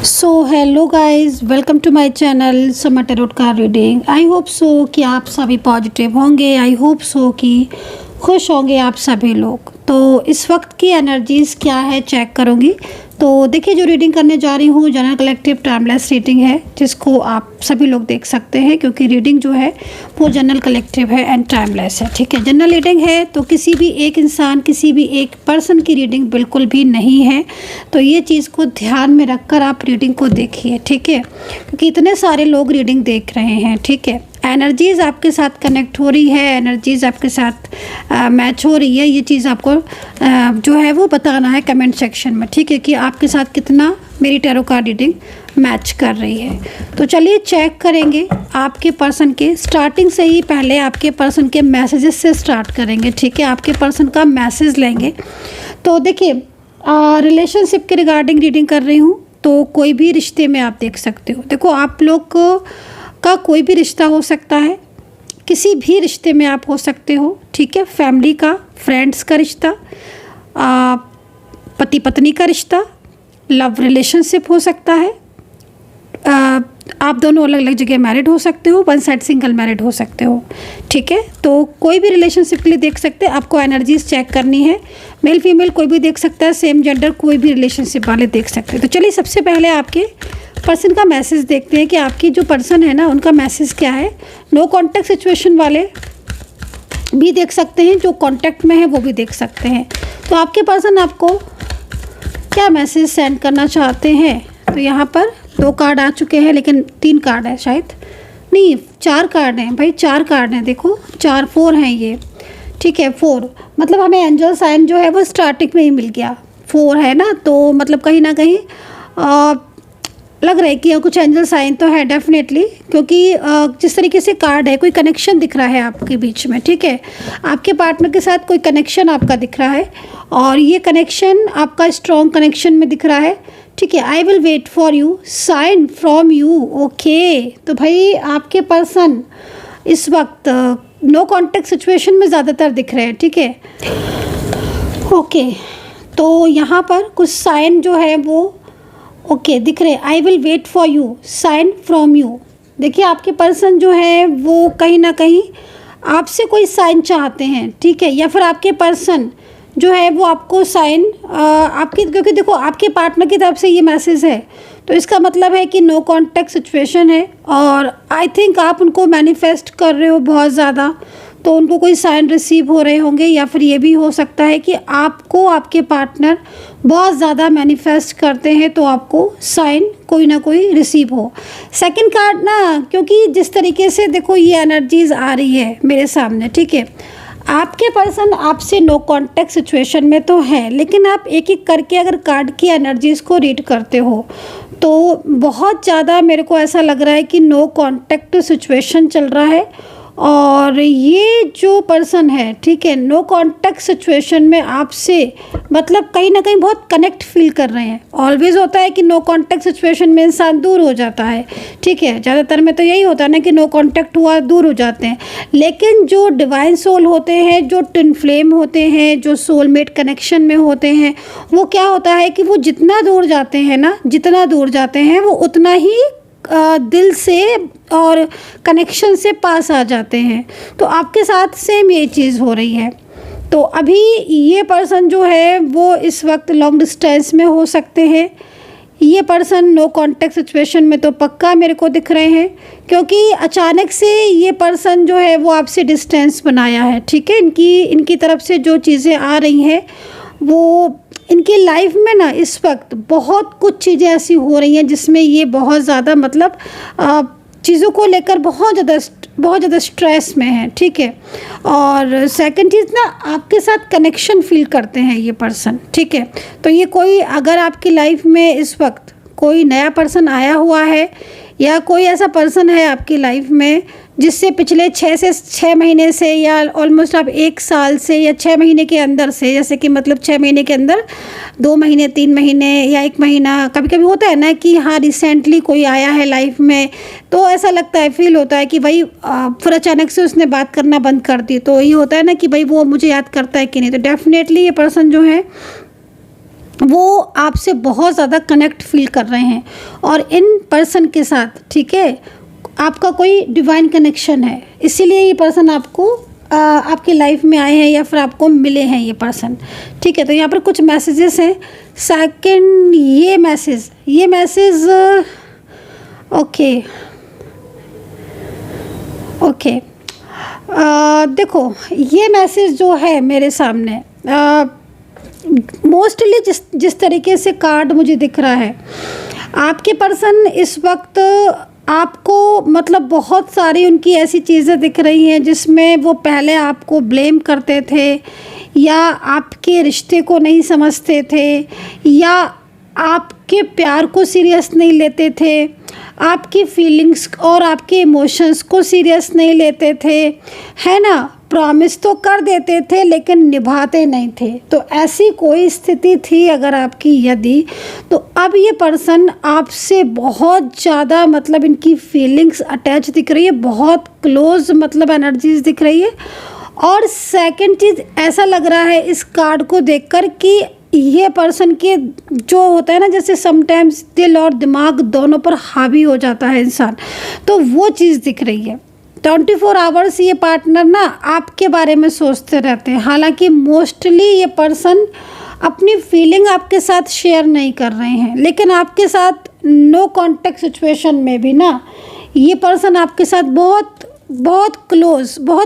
So hello guys, welcome to my channel summer tarot card reading. I hope so कि आप सभी positive होंगे। आई hope so कि खुश होंगे आप सभी लोग। तो इस वक्त की एनर्जीज़ क्या है चेक करूँगी। तो देखिए, जो रीडिंग करने जा रही हूँ जनरल कलेक्टिव टाइमलेस रीडिंग है, जिसको आप सभी लोग देख सकते हैं क्योंकि रीडिंग जो है वो जनरल कलेक्टिव है एंड टाइमलेस है। ठीक है, जनरल रीडिंग है तो किसी भी एक इंसान, किसी भी एक पर्सन की रीडिंग बिल्कुल भी नहीं है। तो ये चीज़ को ध्यान में रखकर आप रीडिंग को देखिए। ठीक है, क्योंकि इतने सारे लोग रीडिंग देख रहे हैं। ठीक है, एनर्जीज़ आपके साथ कनेक्ट हो रही है, एनर्जीज़ आपके साथ मैच हो रही है। ये चीज़ आपको जो है वो बताना है कमेंट सेक्शन में। ठीक है, कि आपके साथ कितना मेरी टैरो कार्ड रीडिंग मैच कर रही है। तो चलिए चेक करेंगे आपके पर्सन के। स्टार्टिंग से ही पहले आपके पर्सन के मैसेजेस से स्टार्ट करेंगे। ठीक है, आपके पर्सन का मैसेज लेंगे। तो देखिए, रिलेशनशिप के रिगार्डिंग रीडिंग कर रही हूँ। तो कोई भी रिश्ते में आप देख सकते हो। देखो, आप लोग का कोई भी रिश्ता हो सकता है, किसी भी रिश्ते में आप हो सकते हो। ठीक है, फैमिली का, फ्रेंड्स का रिश्ता, पति पत्नी का रिश्ता, लव रिलेशनशिप हो सकता है। आप दोनों अलग अलग जगह मैरिड हो सकते हो, वन साइड सिंगल मैरिड हो सकते हो। ठीक है, तो कोई भी रिलेशनशिप के लिए देख सकते हैं। आपको एनर्जीज चेक करनी है। मेल फीमेल कोई भी देख सकता है, सेम जेंडर कोई भी रिलेशनशिप वाले देख सकते हैं। तो चलिए सबसे पहले आपके पर्सन का मैसेज देखते हैं कि आपकी जो पर्सन है ना, उनका मैसेज क्या है। नो कॉन्टैक्ट सिचुएशन वाले भी देख सकते हैं, जो कॉन्टैक्ट में है वो भी देख सकते हैं। तो आपके पर्सन आपको क्या मैसेज सेंड करना चाहते हैं। तो यहाँ पर 2 कार्ड आ चुके हैं, लेकिन 3 कार्ड है शायद, नहीं 4 कार्ड हैं भाई, 4 कार्ड हैं। देखो 4 हैं ये। ठीक है, 4 मतलब हमें एंजल साइन जो है वो स्टार्टिंग में ही मिल गया। 4 है ना, तो मतलब कहीं ना कहीं लग रहा है कि कुछ एंजल साइन तो है डेफिनेटली, क्योंकि जिस तरीके से कार्ड है, कोई कनेक्शन दिख रहा है आपके बीच में। ठीक है, आपके पार्टनर के साथ कोई कनेक्शन आपका दिख रहा है और ये कनेक्शन आपका स्ट्रॉन्ग कनेक्शन में दिख रहा है। ठीक है, I will wait for you, sign from you. Okay, तो भाई आपके पर्सन इस वक्त नो कॉन्टैक्ट सिचुएशन में ज़्यादातर दिख रहे हैं। ठीक है, ओके, तो यहाँ पर कुछ साइन जो है वो ओके दिख रहे। I will wait for you, sign from you. देखिए, आपके पर्सन जो है वो कहीं ना कहीं आपसे कोई साइन चाहते हैं। ठीक है, या फिर आपके पर्सन जो है वो आपको साइन आपकी, क्योंकि देखो आपके पार्टनर की तरफ से ये मैसेज है, तो इसका मतलब है कि नो कॉन्टैक्ट सिचुएशन है। और आई थिंक आप उनको मैनिफेस्ट कर रहे हो बहुत ज़्यादा, तो उनको कोई साइन रिसीव हो रहे होंगे। या फिर ये भी हो सकता है कि आपको आपके पार्टनर बहुत ज़्यादा मैनिफेस्ट करते हैं, तो आपको साइन कोई ना कोई रिसीव हो। सेकंड कार्ड ना, क्योंकि जिस तरीके से देखो ये एनर्जीज आ रही है मेरे सामने। ठीक है, आपके पर्सन आपसे नो कॉन्टैक्ट सिचुएशन में तो है, लेकिन आप एक एक करके अगर कार्ड की एनर्जीज़ को रीड करते हो तो बहुत ज़्यादा मेरे को ऐसा लग रहा है कि नो कॉन्टैक्ट सिचुएशन चल रहा है। और ये जो पर्सन है, ठीक है, नो कॉन्टैक्ट सिचुएशन में आपसे मतलब कहीं ना कहीं बहुत कनेक्ट फील कर रहे हैं। ऑलवेज होता है कि नो कॉन्टैक्ट सिचुएशन में इंसान दूर हो जाता है। ठीक है, ज़्यादातर में तो यही होता है ना कि नो कॉन्टैक्ट हुआ दूर हो जाते हैं। लेकिन जो डिवाइन सोल होते हैं, जो ट्विन फ्लेम होते हैं, जो सोलमेट कनेक्शन में होते हैं, वो क्या होता है कि वो जितना दूर जाते हैं ना, जितना दूर जाते हैं वो उतना ही दिल से और कनेक्शन से पास आ जाते हैं। तो आपके साथ सेम ये चीज़ हो रही है। तो अभी ये पर्सन जो है वो इस वक्त लॉन्ग डिस्टेंस में हो सकते हैं। ये पर्सन नो कॉन्टैक्ट सिचुएशन में तो पक्का मेरे को दिख रहे हैं, क्योंकि अचानक से ये पर्सन जो है वो आपसे डिस्टेंस बनाया है। ठीक है, इनकी तरफ से जो चीज़ें आ रही हैं वो इनकी लाइफ में ना इस वक्त बहुत कुछ चीज़ें ऐसी हो रही हैं जिसमें ये बहुत ज़्यादा मतलब चीज़ों को लेकर बहुत ज़्यादा स्ट्रेस में है। ठीक है, और सेकंड चीज़ ना, आपके साथ कनेक्शन फील करते हैं ये पर्सन। ठीक है, तो ये कोई अगर आपकी लाइफ में इस वक्त कोई नया पर्सन आया हुआ है या कोई ऐसा पर्सन है आपकी लाइफ में जिससे पिछले 6 महीने से या ऑलमोस्ट आप 1 साल से या 6 महीने के अंदर से, जैसे कि मतलब 6 महीने के अंदर 2 महीने, 3 महीने या 1 महीना, कभी कभी होता है ना कि हाँ रिसेंटली कोई आया है लाइफ में, तो ऐसा लगता है, फील होता है कि भाई फिर अचानक से उसने बात करना बंद कर दी, तो ये होता है ना कि भाई वो मुझे याद करता है कि नहीं। तो डेफिनेटली ये पर्सन जो है वो आपसे बहुत ज़्यादा कनेक्ट फील कर रहे हैं और इन पर्सन के साथ, ठीक है, आपका कोई डिवाइन कनेक्शन है, इसीलिए ये पर्सन आपको आपकी लाइफ में आए हैं या फिर आपको मिले हैं ये पर्सन, ठीक है। तो यहाँ पर कुछ मैसेजेस हैं। सेकंड ये मैसेज ओके देखो ये मैसेज जो है मेरे सामने मोस्टली जिस तरीके से कार्ड मुझे दिख रहा है, आपके पर्सन इस वक्त आपको मतलब बहुत सारी उनकी ऐसी चीज़ें दिख रही हैं जिसमें वो पहले आपको ब्लेम करते थे या आपके रिश्ते को नहीं समझते थे या आपके प्यार को सीरियस नहीं लेते थे, आपकी फीलिंग्स और आपके इमोशंस को सीरियस नहीं लेते थे, है ना। प्रॉमिस तो कर देते थे लेकिन निभाते नहीं थे। तो ऐसी कोई स्थिति थी अगर आपकी, यदि तो अब ये पर्सन आपसे बहुत ज़्यादा मतलब इनकी फीलिंग्स अटैच दिख रही है, बहुत क्लोज मतलब एनर्जीज दिख रही है। और सेकंड चीज़ ऐसा लग रहा है इस कार्ड को देखकर कि ये पर्सन के जो होता है ना, जैसे समटाइम्स दिल और दिमाग दोनों पर हावी हो जाता है इंसान, तो वो चीज़ दिख रही है। 24 आवर्स ये पार्टनर ना आपके बारे में सोचते रहते हैं। हालांकि मोस्टली ये पर्सन अपनी फीलिंग आपके साथ शेयर नहीं कर रहे हैं, लेकिन आपके साथ नो कांटेक्ट सिचुएशन में भी ना ये पर्सन आपके साथ बहुत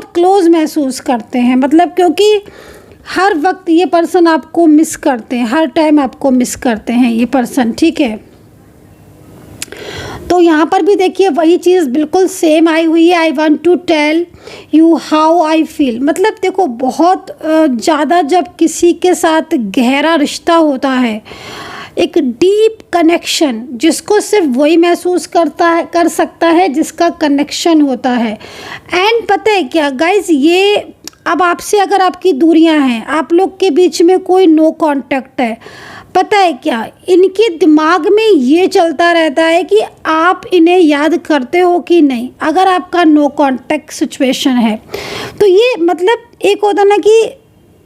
क्लोज महसूस करते हैं। मतलब क्योंकि हर वक्त ये पर्सन आपको मिस करते हैं, हर टाइम आपको मिस करते हैं ये पर्सन, ठीक है। तो यहाँ पर भी देखिए वही चीज़ बिल्कुल सेम आई हुई है। I want to tell you how I feel. मतलब देखो बहुत ज़्यादा जब किसी के साथ गहरा रिश्ता होता है, एक डीप कनेक्शन जिसको सिर्फ वही महसूस कर सकता है जिसका कनेक्शन होता है। एंड पता है क्या गाइज, ये अब आपसे अगर आपकी दूरियां हैं, आप लोग के बीच में कोई नो कांटेक्ट है, पता है क्या इनके दिमाग में ये चलता रहता है कि आप इन्हें याद करते हो कि नहीं। अगर आपका नो कांटेक्ट सिचुएशन है तो ये मतलब एक होता ना कि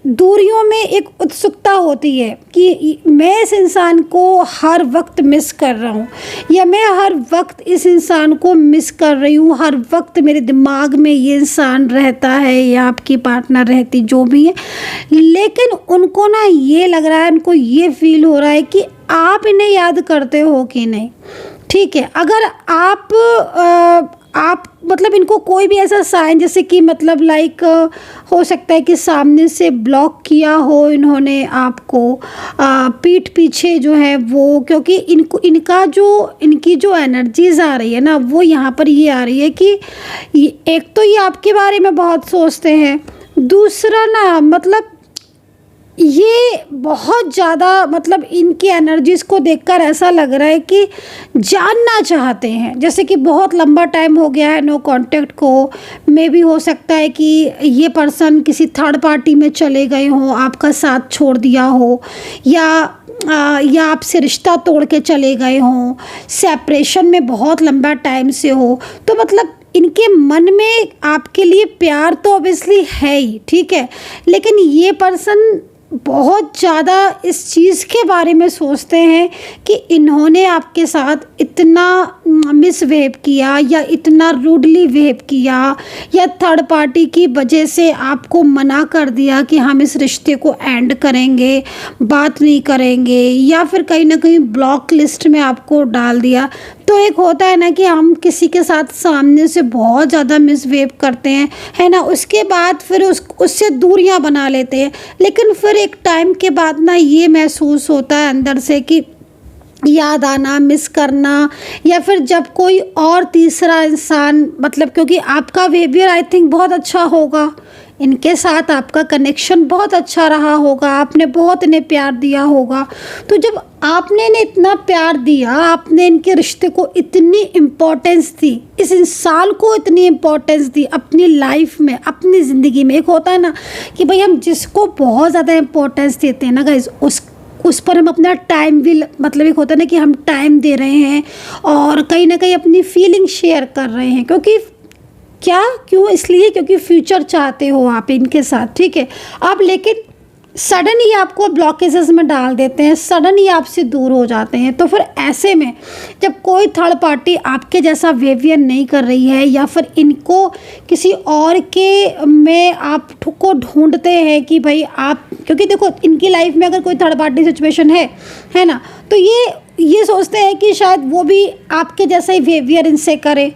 दूरियों में एक उत्सुकता होती है कि मैं इस इंसान को हर वक्त मिस कर रहा हूँ या मैं हर वक्त इस इंसान को मिस कर रही हूँ, हर वक्त मेरे दिमाग में ये इंसान रहता है या आपकी पार्टनर रहती, जो भी है। लेकिन उनको ना ये लग रहा है, उनको ये फील हो रहा है कि आप इन्हें याद करते हो कि नहीं, ठीक है। अगर आप मतलब इनको कोई भी ऐसा साइन जैसे कि मतलब लाइक हो सकता है कि सामने से ब्लॉक किया हो इन्होंने आपको, पीठ पीछे जो है वो, क्योंकि इनकी जो एनर्जीज आ रही है ना वो यहाँ पर ये आ रही है कि एक तो ये आपके बारे में बहुत सोचते हैं, दूसरा ना मतलब ये बहुत ज़्यादा मतलब इनकी एनर्जीज़ को देखकर ऐसा लग रहा है कि जानना चाहते हैं। जैसे कि बहुत लंबा टाइम हो गया है नो कांटेक्ट को, मे भी हो सकता है कि ये पर्सन किसी थर्ड पार्टी में चले गए हों, आपका साथ छोड़ दिया हो या आपसे रिश्ता तोड़ के चले गए हों, सेपरेशन में बहुत लंबा टाइम से हो। तो मतलब इनके मन में आपके लिए प्यार तो ऑब्वियसली है ही, ठीक है, लेकिन ये पर्सन बहुत ज़्यादा इस चीज़ के बारे में सोचते हैं कि इन्होंने आपके साथ इतना मिसबिहेव किया या इतना रूडली बिहेव किया या थर्ड पार्टी की वजह से आपको मना कर दिया कि हम इस रिश्ते को एंड करेंगे, बात नहीं करेंगे, या फिर कहीं ना कहीं ब्लॉक लिस्ट में आपको डाल दिया। तो एक होता है ना कि हम किसी के साथ सामने से बहुत ज़्यादा मिसबिहेव करते हैं, है ना, उसके बाद फिर उससे दूरियां बना लेते हैं, लेकिन फिर एक टाइम के बाद ना ये महसूस होता है अंदर से कि याद आना, मिस करना, या फिर जब कोई और तीसरा इंसान मतलब क्योंकि आपका बिहेवियर आई थिंक बहुत अच्छा होगा, इनके साथ आपका कनेक्शन बहुत अच्छा रहा होगा, आपने बहुत इन्हें प्यार दिया होगा। तो जब आपने इन्हें इतना प्यार दिया, आपने इनके रिश्ते को इतनी इम्पोर्टेंस दी, इस इंसान को इतनी इम्पोर्टेंस दी अपनी लाइफ में, अपनी ज़िंदगी में। एक होता है ना कि भाई हम जिसको बहुत ज़्यादा इम्पोर्टेंस देते हैं ना गाइस, उस पर हम अपना टाइम भी मतलब एक होता है ना कि हम टाइम दे रहे हैं और कहीं ना कहीं अपनी फीलिंग शेयर कर रहे हैं, क्योंकि इसलिए क्योंकि फ्यूचर चाहते हो आप इनके साथ, ठीक है। अब लेकिन सडन ही आपको ब्लॉकेजेस में डाल देते हैं, सडन ही आपसे दूर हो जाते हैं। तो फिर ऐसे में जब कोई थर्ड पार्टी आपके जैसा बिहेवियर नहीं कर रही है या फिर इनको किसी और के में आप को ढूंढते हैं कि भाई आप, क्योंकि देखो इनकी लाइफ में अगर कोई थर्ड पार्टी सिचुएशन है ना, तो ये सोचते हैं कि शायद वो भी आपके जैसा ही बिहेवियर इनसे करे,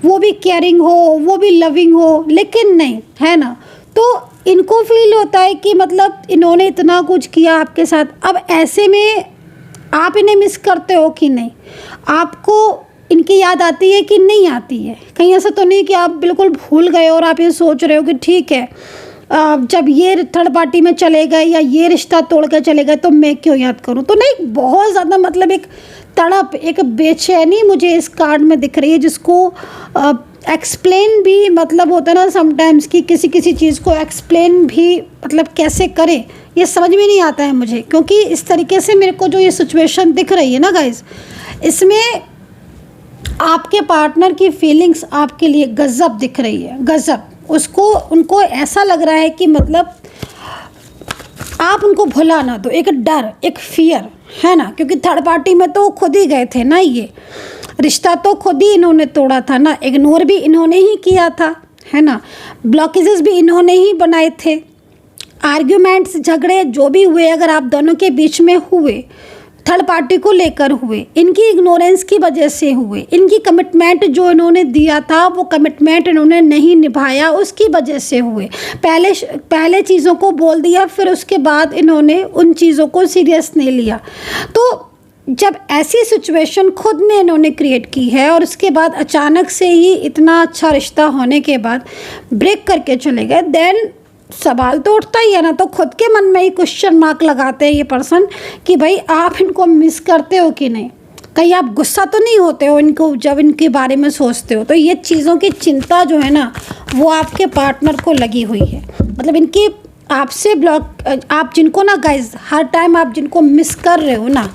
वो भी केयरिंग हो, वो भी लविंग हो, लेकिन नहीं, है ना। तो इनको फील होता है कि मतलब इन्होंने इतना कुछ किया आपके साथ, अब ऐसे में आप इन्हें मिस करते हो कि नहीं, आपको इनकी याद आती है कि नहीं आती है। कहीं ऐसा तो नहीं कि आप बिल्कुल भूल गए और आप ये सोच रहे हो कि ठीक है जब ये थर्ड पार्टी में चले गए या ये रिश्ता तोड़ कर चले गए तो मैं क्यों याद करूं। तो नहीं, बहुत ज़्यादा मतलब एक तड़प, एक बेचैनी मुझे इस कार्ड में दिख रही है, जिसको एक्सप्लेन भी मतलब होता है ना समटाइम्स कि किसी किसी चीज़ को एक्सप्लेन भी मतलब कैसे करें ये समझ में नहीं आता है मुझे, क्योंकि इस तरीके से मेरे को जो ये सिचुएशन दिख रही है ना गाइस, इसमें आपके पार्टनर की फीलिंग्स आपके लिए गजब दिख रही है, गजब। उनको ऐसा लग रहा है कि मतलब आप उनको भुला ना दो, एक डर, एक फियर, है ना, क्योंकि थर्ड पार्टी में तो खुद ही गए थे ना, ये रिश्ता तो खुद ही इन्होंने तोड़ा था ना, इग्नोर भी इन्होंने ही किया था, है ना, ब्लॉकेजेस भी इन्होंने ही बनाए थे, आर्ग्यूमेंट्स, झगड़े जो भी हुए अगर आप दोनों के बीच में हुए, थर्ड पार्टी को लेकर हुए, इनकी इग्नोरेंस की वजह से हुए, इनकी कमिटमेंट जो इन्होंने दिया था वो कमिटमेंट इन्होंने नहीं निभाया, उसकी वजह से हुए। पहले चीज़ों को बोल दिया, फिर उसके बाद इन्होंने उन चीज़ों को सीरियस नहीं लिया। तो जब ऐसी सिचुएशन खुद में इन्होंने क्रिएट की है और उसके बाद अचानक से ही इतना अच्छा रिश्ता होने के बाद ब्रेक करके चले गए, देन सवाल तो उठता ही है ना। तो खुद के मन में ही क्वेश्चन मार्क लगाते हैं ये पर्सन कि भाई आप इनको मिस करते हो कि नहीं, कहीं आप गुस्सा तो नहीं होते हो इनको जब इनके बारे में सोचते हो। तो ये चीज़ों की चिंता जो है ना वो आपके पार्टनर को लगी हुई है, मतलब इनकी आपसे आप जिनको ना गाइज हर टाइम आप जिनको मिस कर रहे हो ना,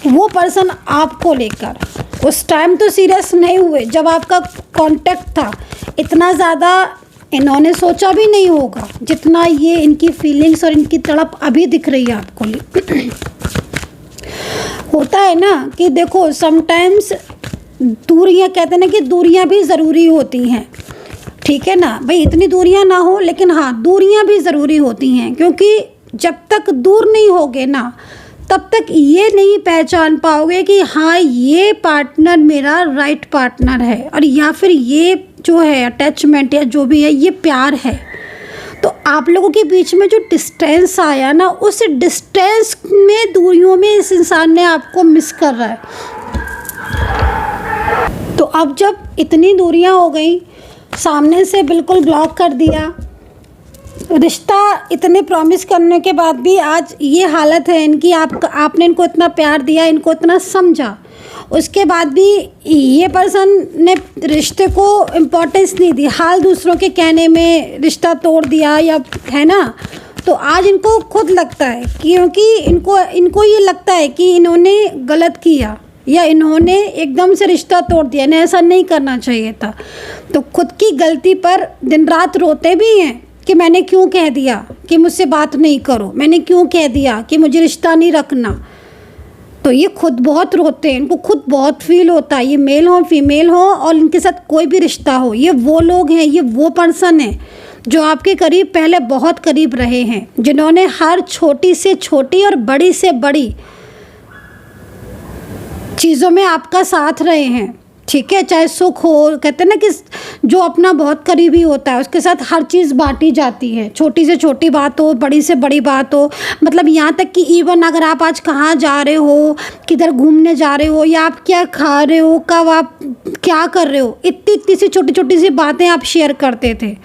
वो पर्सन आपको लेकर उस टाइम तो सीरियस नहीं हुए जब आपका कांटेक्ट था, इतना ज़्यादा इन्होंने सोचा भी नहीं होगा जितना ये इनकी फीलिंग्स और इनकी तड़प अभी दिख रही है आपको। होता है ना कि देखो समटाइम्स दूरियां, कहते हैं ना कि दूरियां भी ज़रूरी होती हैं, ठीक है ना भाई, इतनी दूरियां ना हो लेकिन हाँ दूरियां भी ज़रूरी होती हैं, क्योंकि जब तक दूर नहीं होगे ना तब तक ये नहीं पहचान पाओगे कि हाँ ये पार्टनर मेरा राइट पार्टनर है, और या फिर ये जो है अटैचमेंट या जो भी है ये प्यार है। तो आप लोगों के बीच में जो डिस्टेंस आया ना, उस डिस्टेंस में, दूरियों में इस इंसान ने आपको मिस कर रहा है। तो अब जब इतनी दूरियां हो गई, सामने से बिल्कुल ब्लॉक कर दिया, रिश्ता इतने प्रॉमिस करने के बाद भी आज ये हालत है इनकी, आपने इनको इतना प्यार दिया, इनको इतना समझा, उसके बाद भी ये पर्सन ने रिश्ते को इम्पोर्टेंस नहीं दी, हाल दूसरों के कहने में रिश्ता तोड़ दिया, या है ना। तो आज इनको खुद लगता है, क्योंकि इनको ये लगता है कि इन्होंने गलत किया या इन्होंने एकदम से रिश्ता तोड़ दिया, इन्हें ऐसा नहीं करना चाहिए था। तो खुद की गलती पर दिन रात रोते भी हैं कि मैंने क्यों कह दिया कि मुझसे बात नहीं करो, मैंने क्यों कह दिया कि मुझे रिश्ता नहीं रखना। तो ये खुद बहुत रोते हैं, इनको खुद बहुत फील होता है, ये मेल हो फीमेल हो और इनके साथ कोई भी रिश्ता हो, ये वो लोग हैं, ये वो पर्सन है जो आपके करीब पहले बहुत करीब रहे हैं, जिन्होंने हर छोटी से छोटी और बड़ी से बड़ी चीज़ों में आपका साथ रहे हैं, ठीक है, चाहे सुख हो, कहते हैं ना कि जो अपना बहुत करीबी होता है उसके साथ हर चीज़ बांटी जाती है, छोटी से छोटी बात हो, बड़ी से बड़ी बात हो, मतलब यहाँ तक कि इवन अगर आप आज कहाँ जा रहे हो, किधर घूमने जा रहे हो, या आप क्या खा रहे हो, कब आप क्या कर रहे हो, इतनी इतनी सी छोटी छोटी सी बातें आप शेयर करते थे।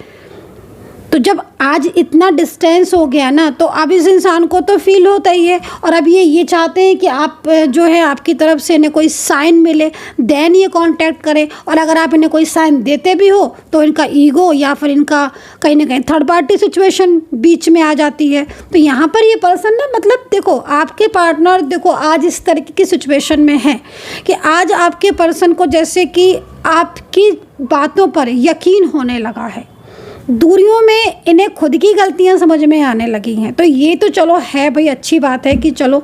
तो जब आज इतना डिस्टेंस हो गया ना, तो अब इस इंसान को तो फील होता ही है, और अब ये चाहते हैं कि आप जो है आपकी तरफ से इन्हें कोई साइन मिले, देन ये कांटेक्ट करें। और अगर आप इन्हें कोई साइन देते भी हो तो इनका ईगो या फिर इनका कहीं ना कहीं थर्ड पार्टी सिचुएशन बीच में आ जाती है। तो यहाँ पर ये पर्सन ना, मतलब देखो आपके पार्टनर देखो आज इस तरीके की सिचुएशन में है कि आज आपके पर्सन को जैसे कि आपकी बातों पर यकीन होने लगा है, दूरियों में इन्हें खुद की गलतियां समझ में आने लगी हैं। तो ये तो चलो है भाई, अच्छी बात है कि चलो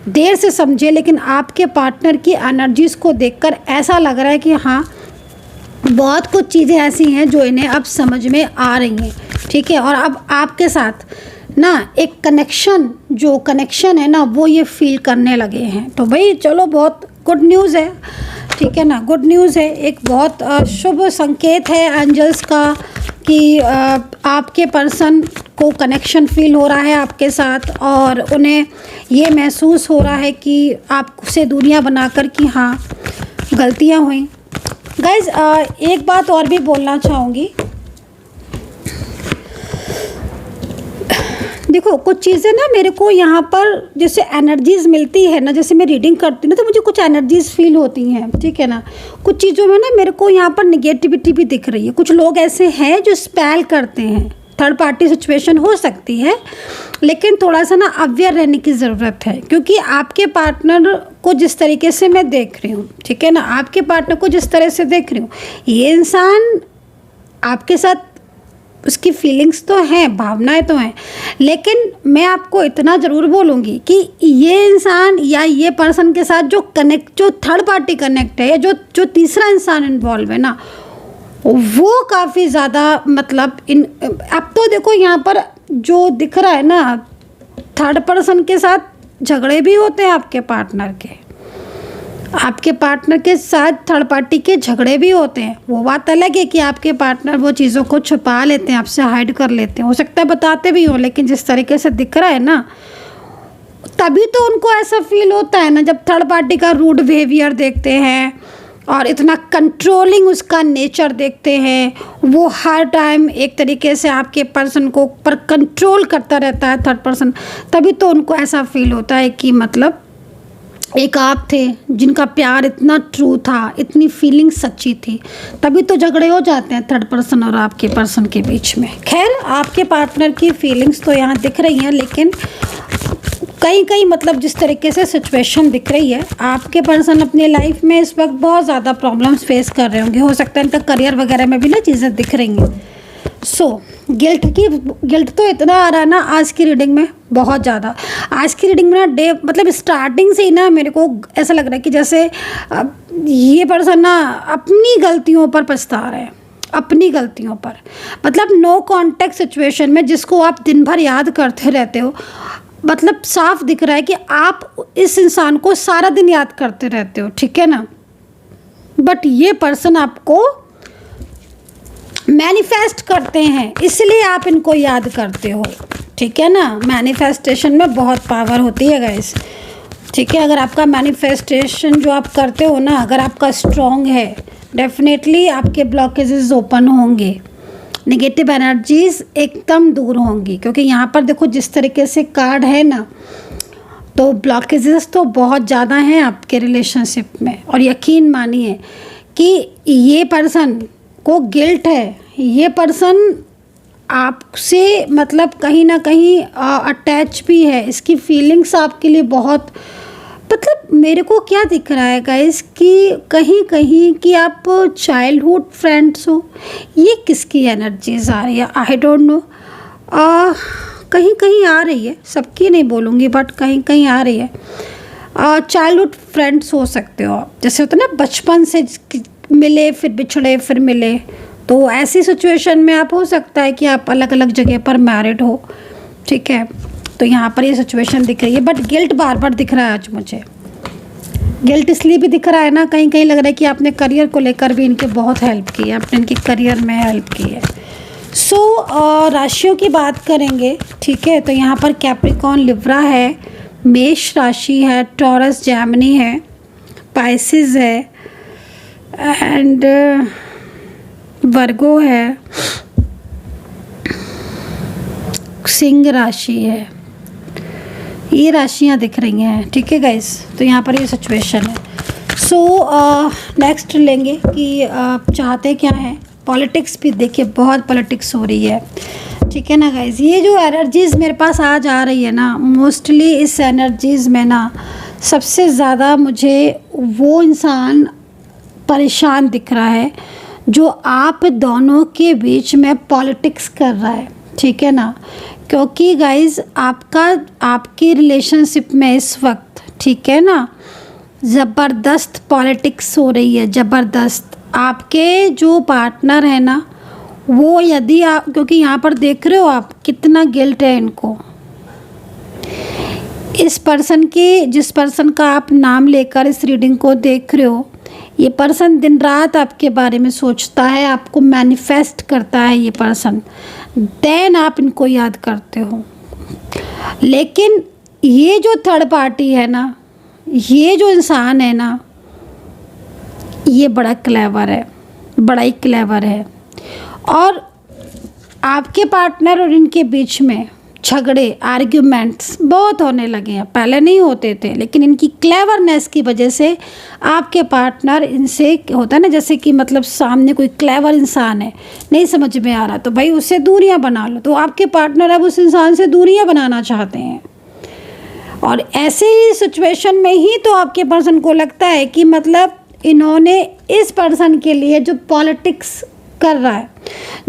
देर से समझे, लेकिन आपके पार्टनर की एनर्जीज़ को देखकर ऐसा लग रहा है कि हाँ, बहुत कुछ चीज़ें ऐसी हैं जो इन्हें अब समझ में आ रही हैं, ठीक है। और अब आपके साथ ना एक जो कनेक्शन है ना, वो ये फील करने लगे हैं। तो भाई चलो, बहुत गुड न्यूज़ है, ठीक है ना, गुड न्यूज़ है। एक बहुत शुभ संकेत है एंजल्स का कि आपके पर्सन को कनेक्शन फील हो रहा है आपके साथ, और उन्हें ये महसूस हो रहा है कि आपसे दूरियां बनाकर कि हाँ, गलतियां हुई। गाइज एक बात और भी बोलना चाहूँगी। देखो, कुछ चीज़ें ना मेरे को यहाँ पर जैसे एनर्जीज़ मिलती है ना, जैसे मैं रीडिंग करती हूँ ना, तो मुझे कुछ एनर्जीज़ फील होती हैं, ठीक है ना। कुछ चीज़ों में ना मेरे को यहाँ पर निगेटिविटी भी दिख रही है। कुछ लोग ऐसे हैं जो स्पेल करते हैं, थर्ड पार्टी सिचुएशन हो सकती है, लेकिन थोड़ा सा ना अवेयर रहने की ज़रूरत है। क्योंकि आपके पार्टनर को जिस तरीके से मैं देख रही हूँ, ठीक है ना, आपके पार्टनर को जिस तरह से देख रही हूँ, ये इंसान आपके साथ, उसकी फीलिंग्स तो हैं, भावनाएं तो हैं, लेकिन मैं आपको इतना ज़रूर बोलूँगी कि ये इंसान या ये पर्सन के साथ जो थर्ड पार्टी कनेक्ट है, या जो तीसरा इंसान इन्वॉल्व है ना, वो काफ़ी ज़्यादा मतलब अब तो देखो यहाँ पर जो दिख रहा है ना, थर्ड पर्सन के साथ झगड़े भी होते हैं आपके पार्टनर के साथ थर्ड पार्टी के झगड़े भी होते हैं। वो बात अलग है कि आपके पार्टनर वो चीज़ों को छुपा लेते हैं, आपसे हाइड कर लेते हैं, हो सकता है बताते भी हों, लेकिन जिस तरीके से दिख रहा है ना, तभी तो उनको ऐसा फील होता है ना, जब थर्ड पार्टी का रूड बिहेवियर देखते हैं और इतना कंट्रोलिंग उसका नेचर देखते हैं। वो हर टाइम एक तरीके से आपके पर्सन को पर कंट्रोल करता रहता है थर्ड पर्सन, तभी तो उनको ऐसा फील होता है कि मतलब एक आप थे जिनका प्यार इतना ट्रू था, इतनी फीलिंग सच्ची थी, तभी तो झगड़े हो जाते हैं थर्ड पर्सन और आपके पर्सन के बीच में। खैर, आपके पार्टनर की फीलिंग्स तो यहाँ दिख रही हैं, लेकिन कहीं मतलब जिस तरीके से सिचुएशन दिख रही है, आपके पर्सन अपनी लाइफ में इस वक्त बहुत ज़्यादा प्रॉब्लम्स फेस कर रहे होंगे। हो सकता है इनका करियर वगैरह में भी ना चीज़ें दिख रही हैं। गिल्ट तो इतना आ रहा है ना आज की रीडिंग में, बहुत ज़्यादा। आज की रीडिंग में ना मतलब स्टार्टिंग से ही ना मेरे को ऐसा लग रहा है कि जैसे ये पर्सन ना अपनी गलतियों पर पछता रहे हैं, अपनी गलतियों पर। मतलब नो कॉन्टेक्ट सिचुएशन में जिसको आप दिन भर याद करते रहते हो, मतलब साफ दिख रहा है कि आप इस इंसान को सारा दिन याद करते रहते हो, ठीक है ना। बट ये पर्सन आपको मैनिफेस्ट करते हैं, इसलिए आप इनको याद करते हो, ठीक है ना। मैनिफेस्टेशन में बहुत पावर होती है गाइस, ठीक है। अगर आपका मैनिफेस्टेशन जो आप करते हो ना, अगर आपका स्ट्रॉन्ग है, डेफिनेटली आपके ब्लॉकेजेस ओपन होंगे, नेगेटिव एनर्जीज एकदम दूर होंगी। क्योंकि यहाँ पर देखो जिस तरीके से कार्ड है ना, तो ब्लॉकेजेस तो बहुत ज़्यादा हैं आपके रिलेशनशिप में। और यकीन मानिए कि ये पर्सन को गिल्ट है, ये पर्सन आपसे मतलब कहीं ना कहीं अटैच भी है, इसकी फीलिंग्स आपके लिए बहुत, मतलब मेरे को क्या दिख रहा है गाइस कि कहीं कहीं कि आप चाइल्डहुड फ्रेंड्स हो। ये किसकी एनर्जीज आ रही है, आई डोंट नो, कहीं कहीं आ रही है, सबकी नहीं बोलूँगी बट कहीं कहीं आ रही है। चाइल्डहुड फ्रेंड्स हो सकते हो, जैसे होता है ना बचपन से मिले फिर बिछड़े फिर मिले, तो ऐसी सिचुएशन में आप हो सकता है कि आप अलग अलग जगह पर मैरिड हो, ठीक है। तो यहाँ पर ये सिचुएशन दिख रही है, बट गिल्ट बार बार दिख रहा है आज मुझे। गिल्ट इसलिए भी दिख रहा है ना, कहीं कहीं लग रहा है कि आपने करियर को लेकर भी इनके बहुत हेल्प की है, आपने इनके करियर में हेल्प की है। राशियों की बात करेंगे, ठीक है। तो यहाँ पर कैप्रिकॉन लिब्रा है, मेष राशि है, टॉरस जेमिनी है, पाइसिस है, एंड वर्गो है, सिंह राशि है। ये राशियाँ दिख रही हैं, ठीक है गाइस। तो यहाँ पर ये सिचुएशन है। नेक्स्ट लेंगे कि चाहते क्या हैं। पॉलिटिक्स भी देखिए, बहुत पॉलिटिक्स हो रही है, ठीक है ना गाइस। ये जो एनर्जीज़ मेरे पास आज आ रही है ना, मोस्टली इस एनर्जीज़ में ना सबसे ज़्यादा मुझे वो इंसान परेशान दिख रहा है जो आप दोनों के बीच में पॉलिटिक्स कर रहा है, ठीक है ना। क्योंकि गाइज आपकी रिलेशनशिप में इस वक्त, ठीक है ना, ज़बरदस्त पॉलिटिक्स हो रही है, ज़बरदस्त। आपके जो पार्टनर है ना, वो यदि आप, क्योंकि यहाँ पर देख रहे हो आप कितना गिल्ट है इनको, इस पर्सन के, जिस पर्सन का आप नाम लेकर इस रीडिंग को देख रहे हो, ये पर्सन दिन रात आपके बारे में सोचता है, आपको मैनिफेस्ट करता है ये पर्सन, देन आप इनको याद करते हो। लेकिन ये जो थर्ड पार्टी है ना, ये जो इंसान है ना, ये बड़ा क्लेवर है, बड़ा ही क्लेवर है। और आपके पार्टनर और इनके बीच में झगड़े, आर्ग्यूमेंट्स बहुत होने लगे हैं, पहले नहीं होते थे, लेकिन इनकी क्लेवरनेस की वजह से आपके पार्टनर इनसे, होता है ना जैसे कि मतलब सामने कोई क्लेवर इंसान है, नहीं समझ में आ रहा तो भाई उससे दूरियां बना लो, तो आपके पार्टनर अब उस इंसान से दूरियां बनाना चाहते हैं। और ऐसे ही सिचुएशन में ही तो आपके पर्सन को लगता है कि मतलब इन्होंने इस पर्सन के लिए जो पॉलिटिक्स कर रहा है,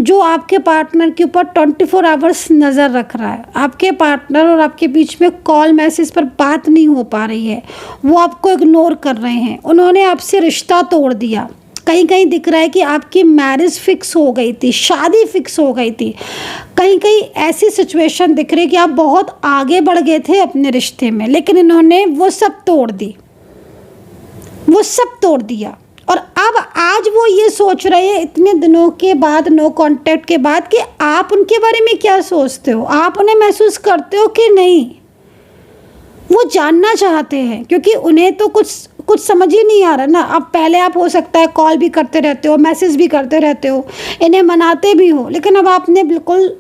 जो आपके पार्टनर के ऊपर 24 आवर्स नज़र रख रहा है, आपके पार्टनर और आपके बीच में कॉल मैसेज पर बात नहीं हो पा रही है, वो आपको इग्नोर कर रहे हैं, उन्होंने आपसे रिश्ता तोड़ दिया। कहीं कहीं दिख रहा है कि आपकी मैरिज फिक्स हो गई थी, शादी फिक्स हो गई थी, कहीं कहीं ऐसी सिचुएशन दिख रही है कि आप बहुत आगे बढ़ गए थे अपने रिश्ते में, लेकिन इन्होंने वो सब तोड़ दी, वो सब तोड़ दिया। और अब आज वो ये सोच रहे हैं इतने दिनों के बाद, नो कांटेक्ट के बाद, कि आप उनके बारे में क्या सोचते हो, आप उन्हें महसूस करते हो कि नहीं। वो जानना चाहते हैं, क्योंकि उन्हें तो कुछ समझ ही नहीं आ रहा ना। अब पहले आप हो सकता है कॉल भी करते रहते हो, मैसेज भी करते रहते हो, इन्हें मनाते भी हो, लेकिन अब आपने बिल्कुल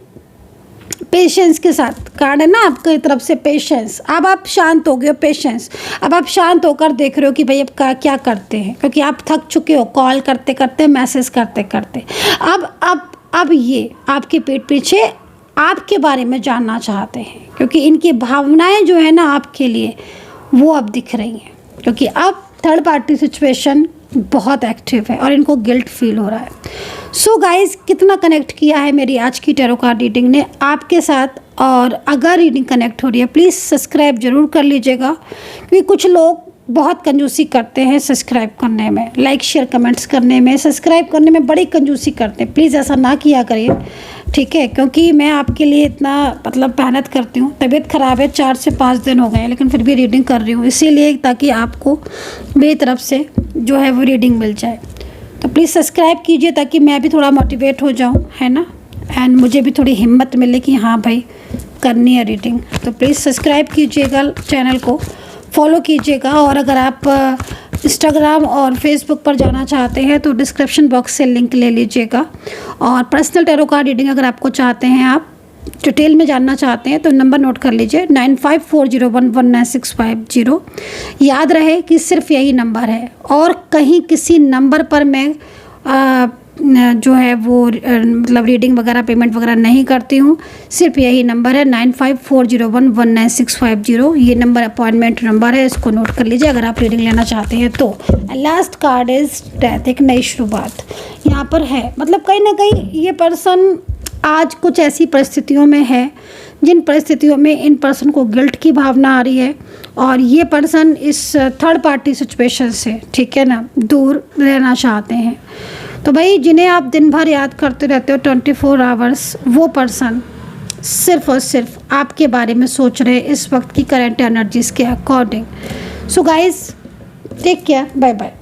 पेशेंस के साथ, कार्ड है ना आपकी तरफ से पेशेंस, अब आप शांत हो गए हो, पेशेंस, अब आप शांत होकर देख रहे हो कि भाई अब क्या करते हैं, क्योंकि आप थक चुके हो कॉल करते करते, मैसेज करते करते। अब ये आपके पीठ पीछे आपके बारे में जानना चाहते हैं, क्योंकि इनकी भावनाएं जो है ना आपके लिए, वो अब दिख रही हैं, क्योंकि अब थर्ड पार्टी सिचुएशन बहुत एक्टिव है और इनको गिल्ट फील हो रहा है। सो गाइज, कितना कनेक्ट किया है मेरी आज की टैरो कार्ड रीडिंग ने आपके साथ, और अगर रीडिंग कनेक्ट हो रही है प्लीज़ सब्सक्राइब ज़रूर कर लीजिएगा, क्योंकि कुछ लोग बहुत कंजूसी करते हैं सब्सक्राइब करने में, लाइक शेयर कमेंट्स करने में, सब्सक्राइब करने में बड़ी कंजूसी करते हैं। प्लीज़ ऐसा ना किया करिए, ठीक है, क्योंकि मैं आपके लिए इतना मतलब मेहनत करती हूँ। तबीयत ख़राब है, 4 से 5 दिन हो गए हैं, लेकिन फिर भी रीडिंग कर रही हूँ, इसीलिए ताकि आपको मेरी तरफ से जो है वो रीडिंग मिल जाए। तो प्लीज़ सब्सक्राइब कीजिए ताकि मैं भी थोड़ा मोटिवेट हो जाऊँ, है ना, एंड मुझे भी थोड़ी हिम्मत मिले कि हाँ भाई करनी है रीडिंग। तो प्लीज़ सब्सक्राइब कीजिएगा, चैनल को फॉलो कीजिएगा, और अगर आप इंस्टाग्राम और फेसबुक पर जाना चाहते हैं तो डिस्क्रिप्शन बॉक्स से लिंक ले लीजिएगा। और पर्सनल टैरो कार्ड रीडिंग अगर आपको चाहते हैं, आप डिटेल में जानना चाहते हैं, तो नंबर नोट कर लीजिए 9540119650। याद रहे कि सिर्फ यही नंबर है, और कहीं किसी नंबर पर मैं जो है वो मतलब रीडिंग वगैरह, पेमेंट वगैरह नहीं करती हूँ। सिर्फ यही नंबर है 9540119650। ये नंबर अपॉइंटमेंट नंबर है, इसको नोट कर लीजिए अगर आप रीडिंग लेना चाहते हैं तो। लास्ट कार्ड इज डेथ, एक नई शुरुआत यहाँ पर है। मतलब कहीं ना कहीं ये पर्सन आज कुछ ऐसी परिस्थितियों में है जिन परिस्थितियों में इन पर्सन को गिल्ट की भावना आ रही है, और ये पर्सन इस थर्ड पार्टी सिचुएशन से, ठीक है ना, दूर रहना चाहते हैं। तो भाई जिन्हें आप दिन भर याद करते रहते हो 24 आवर्स, वो पर्सन सिर्फ और सिर्फ आपके बारे में सोच रहे इस वक्त की करंट एनर्जीज़ के according. So guys, take care, bye bye.